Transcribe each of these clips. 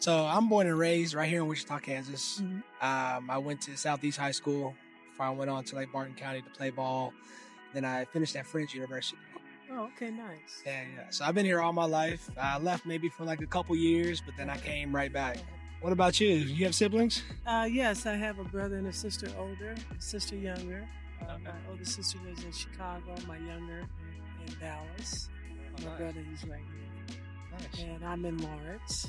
So I'm born and raised right here in Wichita, Kansas. I went to Southeast High School before I went on to Barton County to play ball. Then I finished at French University. Oh, okay, nice. Yeah. So I've been here all my life. I left maybe for like a couple years, but then I came right back. What about you? You have siblings? Yes, I have a brother and a sister older, a sister younger. My older sister lives in Chicago, my younger in Dallas. My brother, he's right here. Nice. And I'm in Lawrence.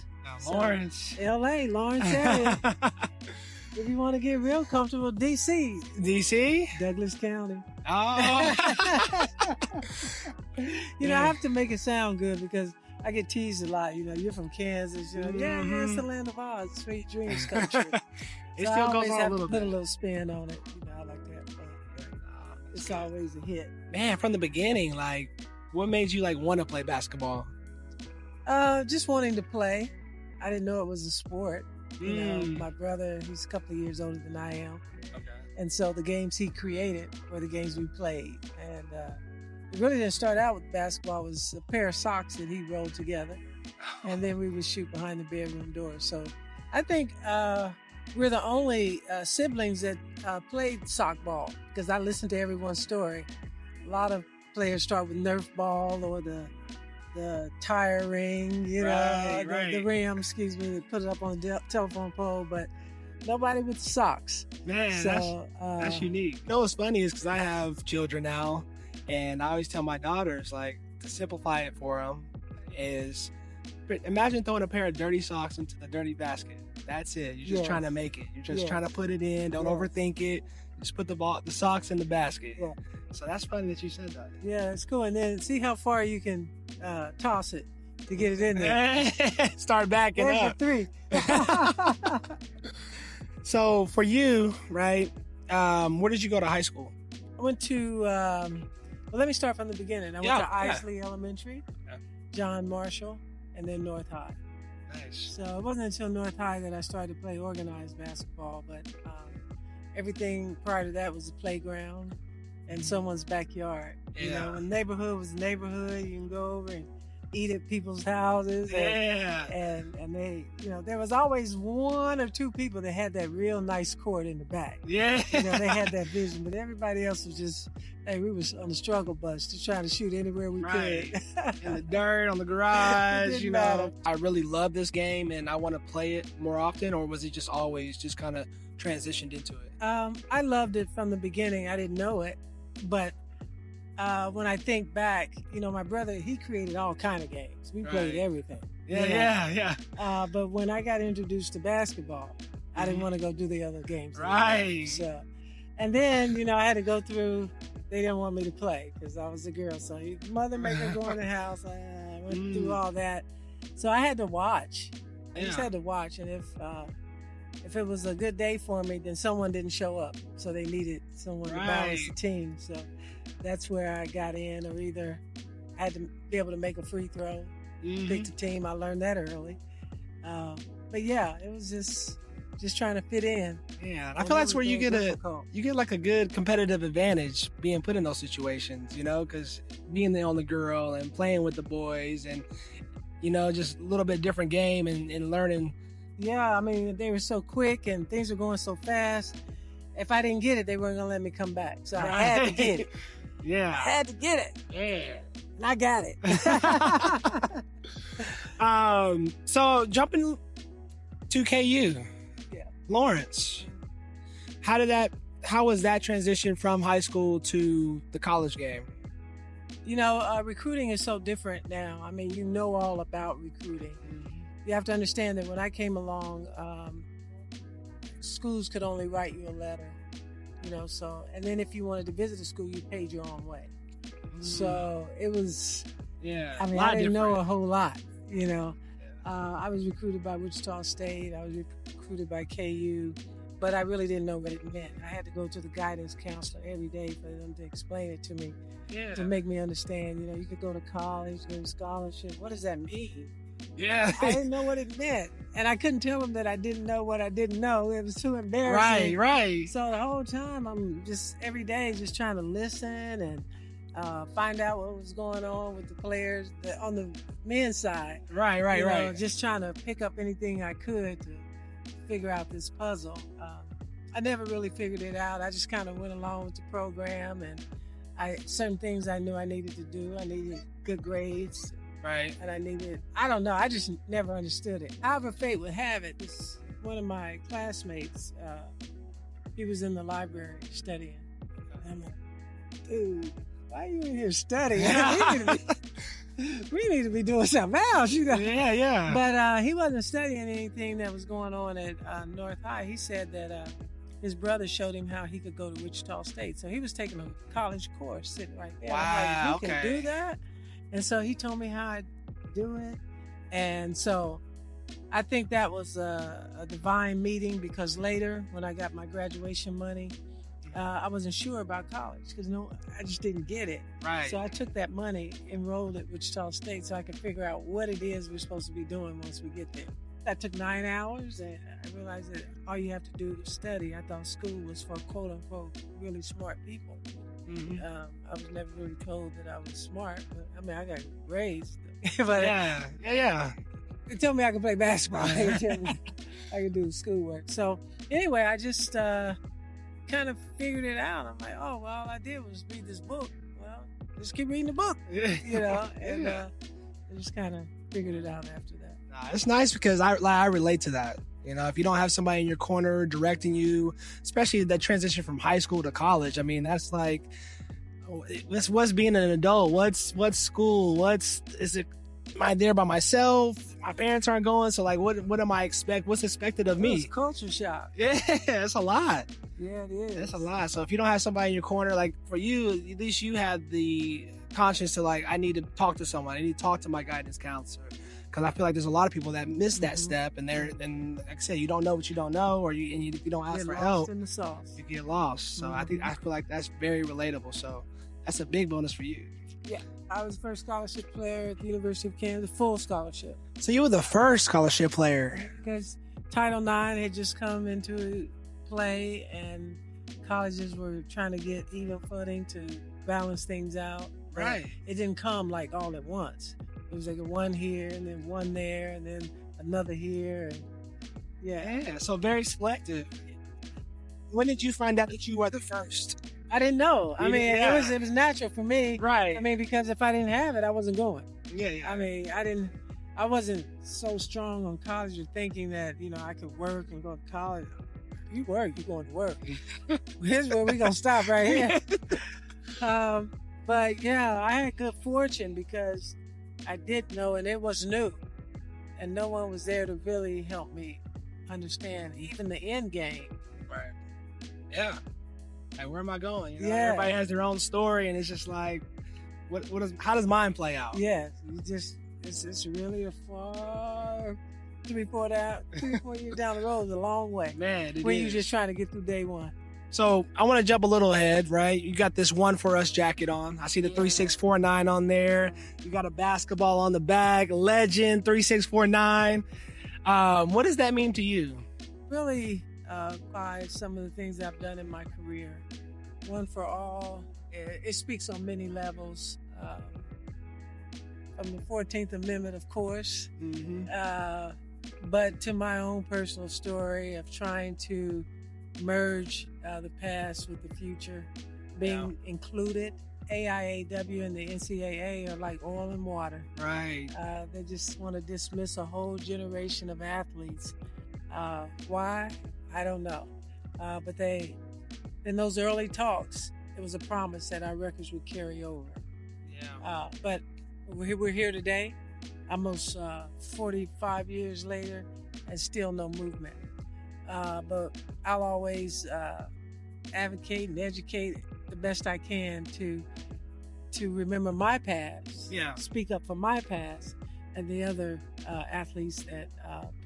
Lawrence. L.A., Lawrence area. If you want to get real comfortable, D.C. D.C.? Douglas County. Oh. I have to make it sound good because I get teased a lot. You're from Kansas. Yeah, it's the land of Oz, sweet dreams come true. It still goes on a little bit. Put a little spin on it. I like that. It's always a hit. Man, from the beginning, what made you want to play basketball? Just wanting to play. I didn't know it was a sport. My brother, he's a couple of years older than I am. Okay. And so the games he created were the games we played. And it really didn't start out with basketball. It was a pair of socks that he rolled together. And then we would shoot behind the bedroom door. So I think we're the only siblings that played sock ball because I listened to everyone's story. A lot of players start with Nerf ball or the tire ring, the rim, they put it up on the telephone pole, but nobody with the socks. Man, so, that's unique. What's funny is because I have children now, and I always tell my daughters, to simplify it for them is, imagine throwing a pair of dirty socks into the dirty basket. That's it. You're just trying to make it. You're just trying to put it in. Don't overthink it. Just put the socks in the basket. Yeah. So that's funny that you said that. Yeah, it's cool. And then see how far you can toss it to get it in there. Start backing up. There's your 3. So for you, right, where did you go to high school? I went to, let me start from the beginning. I went to Isley Elementary, John Marshall, and then North High. Nice. So it wasn't until North High that I started to play organized basketball, but everything prior to that was a playground and someone's backyard. Yeah. When neighborhood was neighborhood, you can go over and eat at people's houses. And they, there was always 1 or 2 people that had that real nice court in the back. Yeah. They had that vision, but everybody else was just, we was on the struggle bus just trying to shoot anywhere we could. In the dirt, on the garage, I really love this game and I want to play it more often, or was it just always just kind of transitioned into it? I loved it from the beginning. I didn't know it, but when I think back, my brother, he created all kind of games. We played everything. Yeah. But when I got introduced to basketball, I didn't want to go do the other games. Right. So, and then, I had to go through, they didn't want me to play because I was a girl. So mother made me go in the house. I went through all that. So I had to watch. I just had to watch. And if it was a good day for me, then someone didn't show up. So they needed someone to balance the team. So that's where I got in, or either I had to be able to make a free throw, pick the team. I learned that early. But yeah, it was just trying to fit in. Yeah, I feel that's where you get a good competitive advantage being put in those situations, because being the only girl and playing with the boys and, just a little bit different game and learning. Yeah, they were so quick and things were going so fast. If I didn't get it, they weren't going to let me come back. So I had to get it. Yeah. I had to get it. Yeah. And I got it. So jumping to KU. Yeah. Lawrence. How was that transition from high school to the college game? Recruiting is so different now. You know all about recruiting. You have to understand that when I came along, schools could only write you a letter, and then if you wanted to visit a school, you paid your own way. So it was, I didn't know a whole lot, I was recruited by Wichita State. I was recruited by KU, but I really didn't know what it meant. I had to go to the guidance counselor every day for them to explain it to me, to make me understand, you could go to college, get a scholarship. What does that mean? Yeah. I didn't know what it meant. And I couldn't tell them that I didn't know what I didn't know. It was too embarrassing. Right. So the whole time I'm just every day just trying to listen and find out what was going on with the players on the men's side. Right. Just trying to pick up anything I could to figure out this puzzle. I never really figured it out. I just kind of went along with the program, and certain things I knew I needed to do. I needed good grades. Right. And I don't know, I just never understood it. However fate would have it, one of my classmates, he was in the library studying. And I'm like, dude, why are you in here studying? we need to be doing something else. Yeah. But he wasn't studying anything that was going on at North High. He said that his brother showed him how he could go to Wichita State. So he was taking a college course sitting right there. Wow, I'm like, you can do that? And so he told me how I do it. And so I think that was a divine meeting, because later when I got my graduation money, I wasn't sure about college because I just didn't get it. Right. So I took that money, enrolled at Wichita State so I could figure out what it is we're supposed to be doing once we get there. That took 9 hours, and I realized that all you have to do is study. I thought school was for quote unquote really smart people. Mm-hmm. I was never really told that I was smart, but I mean, I got grades. But yeah. They told me I could play basketball. They told me I could do schoolwork. So anyway, I just kind of figured it out. I'm like, oh, well, all I did was read this book. Well, just keep reading the book, and I just kind of figured it out after that. It's nice because I relate to that. If you don't have somebody in your corner directing you, especially that transition from high school to college, I mean, that's like, what's being an adult? What's school? Am I there by myself? My parents aren't going, so like, what am I what's expected of me? It's culture shock. Yeah, it's a lot. Yeah, it is. It's a lot. So if you don't have somebody in your corner, like for you, at least you had the conscience to like, I need to talk to someone. I need to talk to my guidance counselor. Because I feel like there's a lot of people that miss that step, and like I said, you don't know what you don't know, or if you don't ask for help, in the sauce. You get lost. So I feel like that's very relatable. So that's a big bonus for you. Yeah, I was the first scholarship player at the University of Kansas, full scholarship. So you were the first scholarship player. Because Title IX had just come into play, and colleges were trying to get even footing to balance things out. Right. It didn't come like all at once. It was like one here, and then one there, and then another here. And yeah, so very selective. When did you find out that you were the first? I didn't know. I mean, it was natural for me. Right. I mean, because if I didn't have it, I wasn't going. Yeah. I mean, I wasn't so strong on college or thinking that, I could work and go to college. You work, you're going to work. Here's where we're going to stop right here. But yeah, I had good fortune because I did know, and it was new. And no one was there to really help me understand even the end game. Right. Yeah. Like, where am I going? Everybody has their own story, and it's just like, how does mine play out? Yeah, it's really a far 3-4 years down the road is a long way. Man, when you're just trying to get through day one. So I want to jump a little ahead, right? You got this One4Us jacket on. I see the 3649 on there. You got a basketball on the back. Legend 3649. What does that mean to you? Really, by some of the things I've done in my career. One for all. It speaks on many levels. From the 14th Amendment, of course. Mm-hmm. But to my own personal story of trying to merge the past with the future, being included. AIAW and the NCAA are like oil and water. Right. They just want to dismiss a whole generation of athletes. Why? I don't know. But in those early talks, it was a promise that our records would carry over. Yeah. But we're here today, almost 45 years later, and still no movement. But I'll always advocate and educate the best I can to remember my past, speak up for my past, and the other athletes that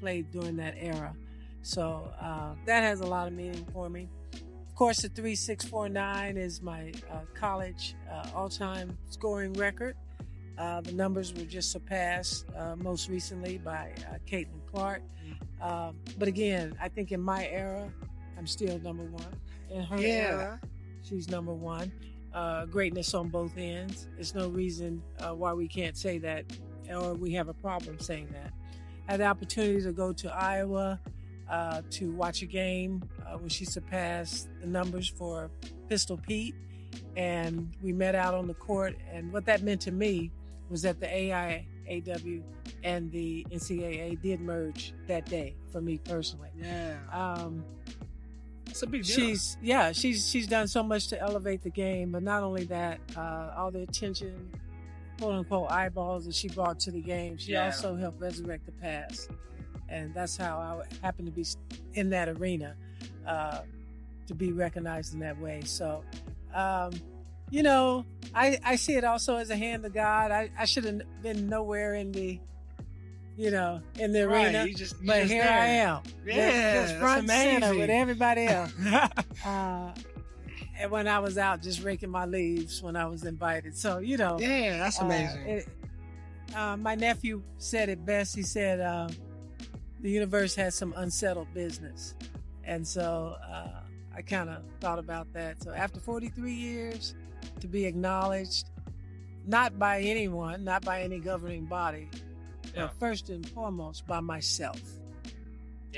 played during that era. So that has a lot of meaning for me. Of course, the 3649 is my college all-time scoring record. The numbers were just surpassed most recently by Caitlin Clark. But again, I think in my era, I'm still number one. In her era, she's number one. greatness on both ends. There's no reason why we can't say that, or we have a problem saying that. I had the opportunity to go to Iowa to watch a game when she surpassed the numbers for Pistol Pete, and we met out on the court. And what that meant to me was that the AIAW and the NCAA did merge that day for me personally. Yeah. It's a big deal. She's done so much to elevate the game, but not only that, all the attention, quote unquote, eyeballs that she brought to the game. She also helped resurrect the past, and that's how I happen to be in that arena, to be recognized in that way. So, you know, I see it also as a hand of God. I should have been nowhere in the, in the arena, but here I am. Yeah, just front and center with everybody else. And when I was out, just raking my leaves when I was invited. So, yeah, that's amazing. My nephew said it best. He said the universe has some unsettled business, and so I kind of thought about that. So after 43 years, to be acknowledged, not by anyone, not by any governing body, but first and foremost by myself.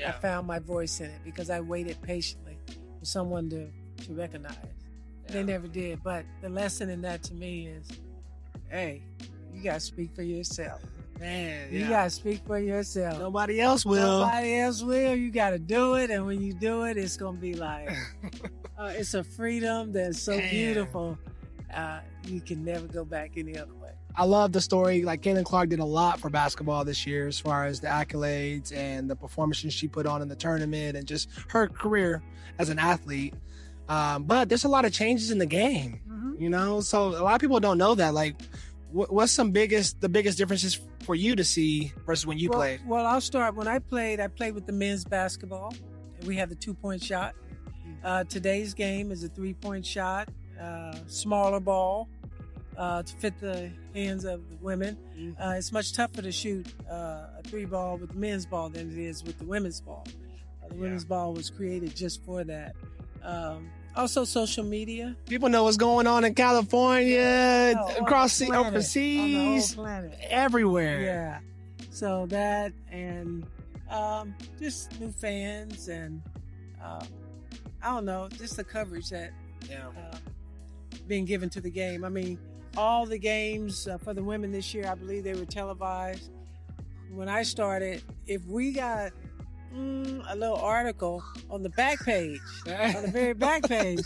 I found my voice in it because I waited patiently for someone to recognize. They never did. But the lesson in that to me is, hey, you got to speak for yourself. Man, you got to speak for yourself. Nobody else will. Nobody else will. You got to do it. And when you do it, it's going to be like, it's a freedom that's so beautiful. You can never go back any other way. I love the story. Like, Caitlin Clark did a lot for basketball this year as far as the accolades and the performances she put on in the tournament and just her career as an athlete. But there's a lot of changes in the game, so a lot of people don't know that. Like, what's the biggest differences for you to see versus when you played? Well, I'll start. When I played with the men's basketball. We had the 2-point shot. Today's game is a 3-point shot, smaller ball to fit the hands of the women. It's much tougher to shoot a 3-ball with the men's ball than it is with the women's ball. The women's ball was created just for that. Also, social media. People know what's going on in California, across overseas, on the whole planet, everywhere. Yeah. So that and just new fans and I don't know, just the coverage that being given to the game. I mean, all the games for the women this year, I believe they were televised. When I started, if we got a little article on the back page, on the very back page,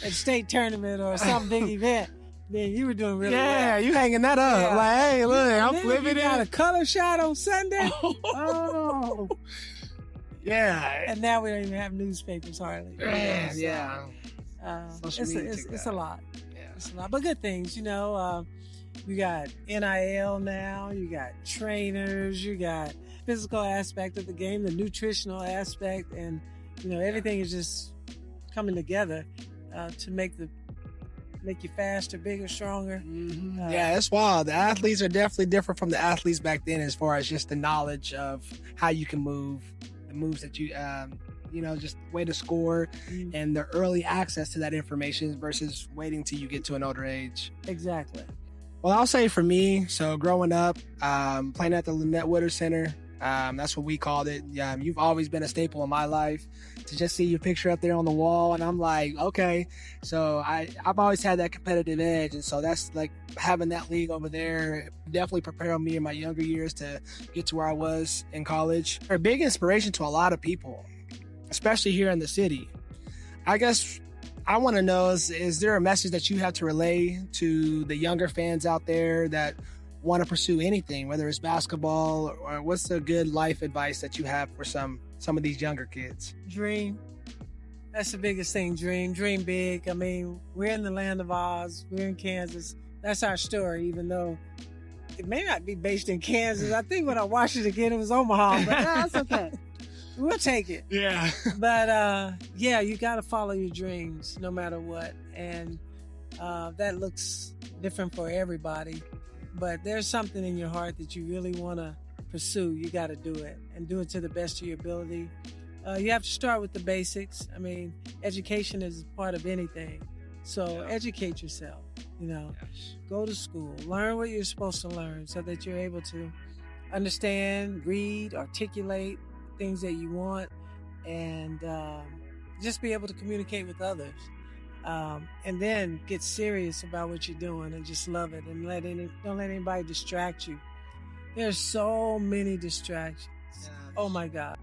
at state tournament or some big event, then you were doing really well. Yeah, you hanging that up. Yeah. Like, hey, look, I'm flipping it. Got a color shot on Sunday. Oh. Yeah. And now we don't even have newspapers hardly. Yeah. It's a lot. Yeah. It's a lot. But good things, you got NIL now, you got trainers, you got physical aspect of the game, the nutritional aspect, and everything is just coming together to make you faster, bigger, stronger. Yeah, it's wild. The athletes are definitely different from the athletes back then as far as just the knowledge of how you can move, the moves that you just way to score, and the early access to that information versus waiting till you get to an older age. Exactly. Well, I'll say for me, so growing up, playing at the Lynette Woodard Center, that's what we called it. You've always been a staple in my life. To just see your picture up there on the wall, and I'm like, okay. So I've always had that competitive edge, and so that's like having that league over there definitely prepared me in my younger years to get to where I was in college. They're a big inspiration to a lot of people, especially here in the city. I guess I want to know, is there a message that you have to relay to the younger fans out there that want to pursue anything, whether it's basketball or what's the good life advice that you have for some of these younger kids? Dream. That's the biggest thing. Dream big. I mean, we're in the land of Oz. We're in Kansas. That's our story, even though it may not be based in Kansas. I think when I watched it again, it was Omaha, but that's okay. We'll take it. Yeah. But you got to follow your dreams no matter what. And that looks different for everybody. But there's something in your heart that you really want to pursue. You got to do it, and do it to the best of your ability. You have to start with the basics. I mean, education is part of anything. So Yeah. educate yourself, Yes. go to school, learn what you're supposed to learn so that you're able to understand, read, articulate things that you want, and just be able to communicate with others. And then get serious about what you're doing and just love it, and don't let anybody distract you. There's so many distractions. Yes. Oh my God.